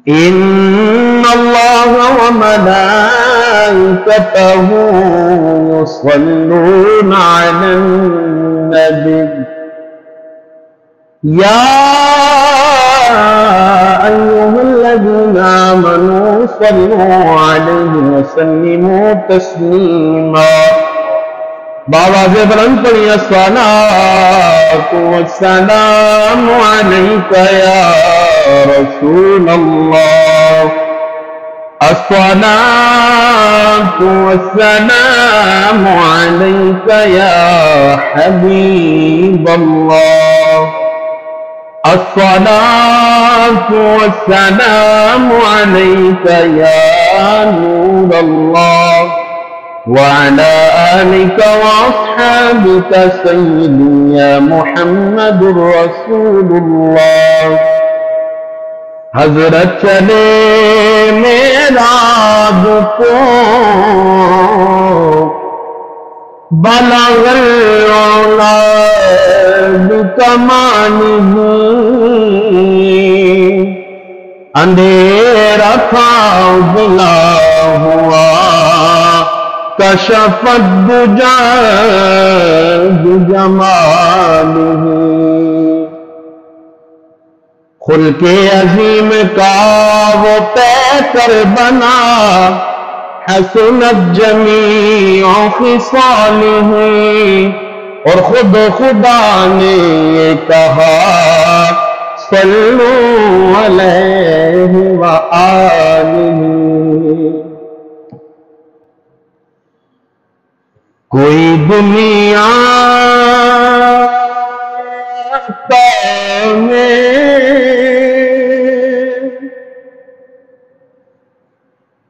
إن الله وملائكته يصلون على النبي يا أيها الذين آمنوا صلوا عليه وسلموا تسليما بآواز بلند پڑھیں الصلاة والسلام عليك يا رسول الله الصلاة والسلام عليك يا حبيب الله الصلاة والسلام عليك يا نور الله وعلى آلك وأصحابك سيدي يا محمد رسول الله حضرت چلے معراج کو بلغ العلا بکمالہ اندھیرا تھا اجلا ہوا کشف الدجا بجمالہ خلق عظیم کا وہ پیکر بنا حسنت جمیع خصالہ اور خود خدا نے یہ کہا صلو علیہ وآلہ کوئی دنیا میں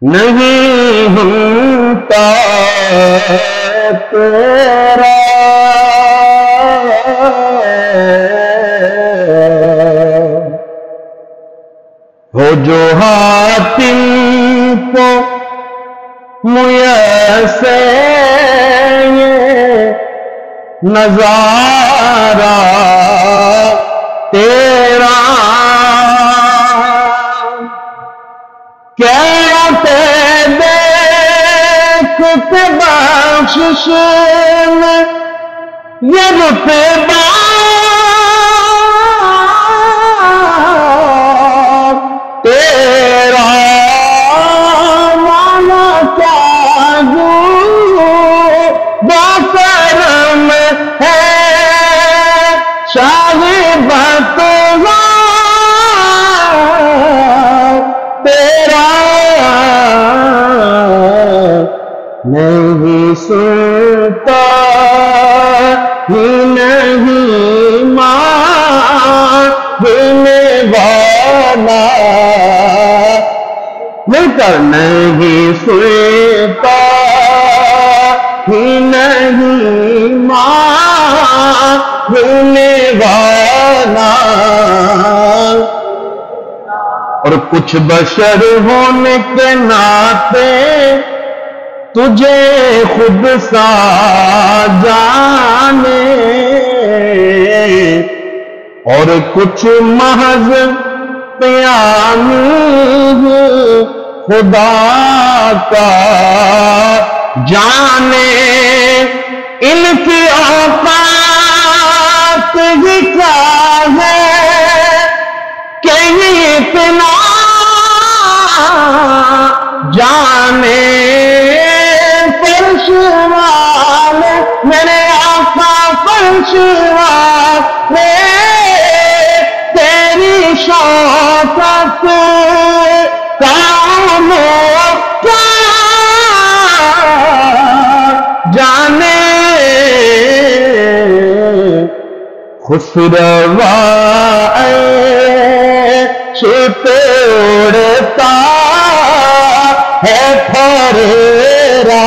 نہیں ہمتا تیرا ہو جو حاتم کو میسر نظارہ تیرا کہتے دیکھتے بخشش میں یہ رتبہ تیرا مانا چاہو باکرم ہے شاہبت تیرا نہیں سنتا ہی نہیں ماننے والا مل کر نہیں سنتا ہی نہیں ماننے والا اور کچھ بشر ہونے کے ناطے تجھے خود سا جانے اور کچھ محض پیامی خدا کا جانے ان کی اوقات ہی کیا ہے کہ اتنا جانے فرش والے میرے آقا فرش والے تیری شوقت کام کیا جانے خسروا عیش پہ اڑتا ہے پھریرا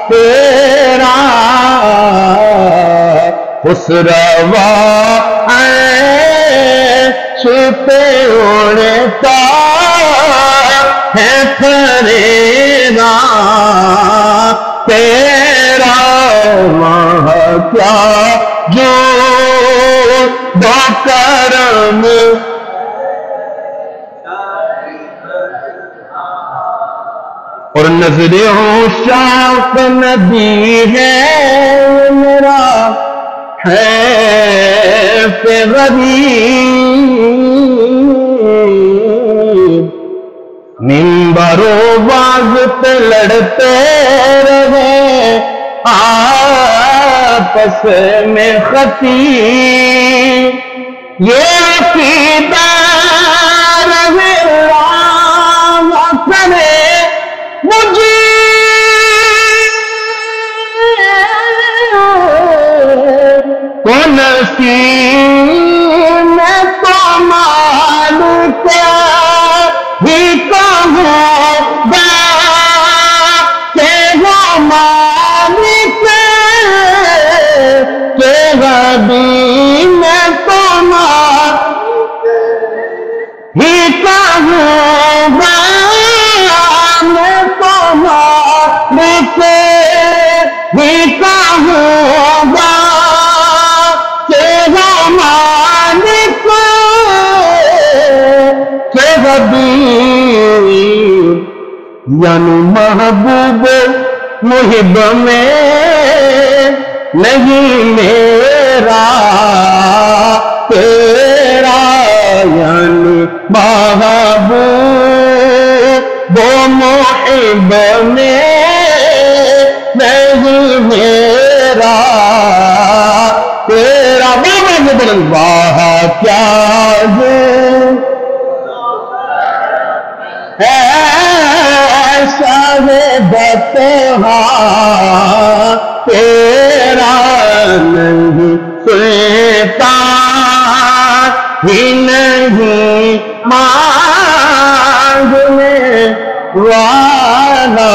تیرا خسروا عیش پہ اڑتا ہے پھریرا تیرا وہاں کیا جو کرم اور نظر عشاق نبی ہے میرا حیف غریب، منبر و باز پہ لڑتے رہے آپس میں خطیب، یہ عقیدہ رہے اللہ کرے مجھے نصیب میں تو مالک ہی کہوں گا کہ وہ مالک کہ غبی میں تو مالک ہی کہوں گا، میں تو مالک ہی کہوں گا کہ وہ مالک کہ غبی، یعنی محبوب محب میں نہیں میرا تیرا، یعنی محبوب محب میں نہیں میرا تیرا، بلند واہ کیا ایسا ہے بتہا تیرا نہیں سنتا ہی نہیں مانگنے والا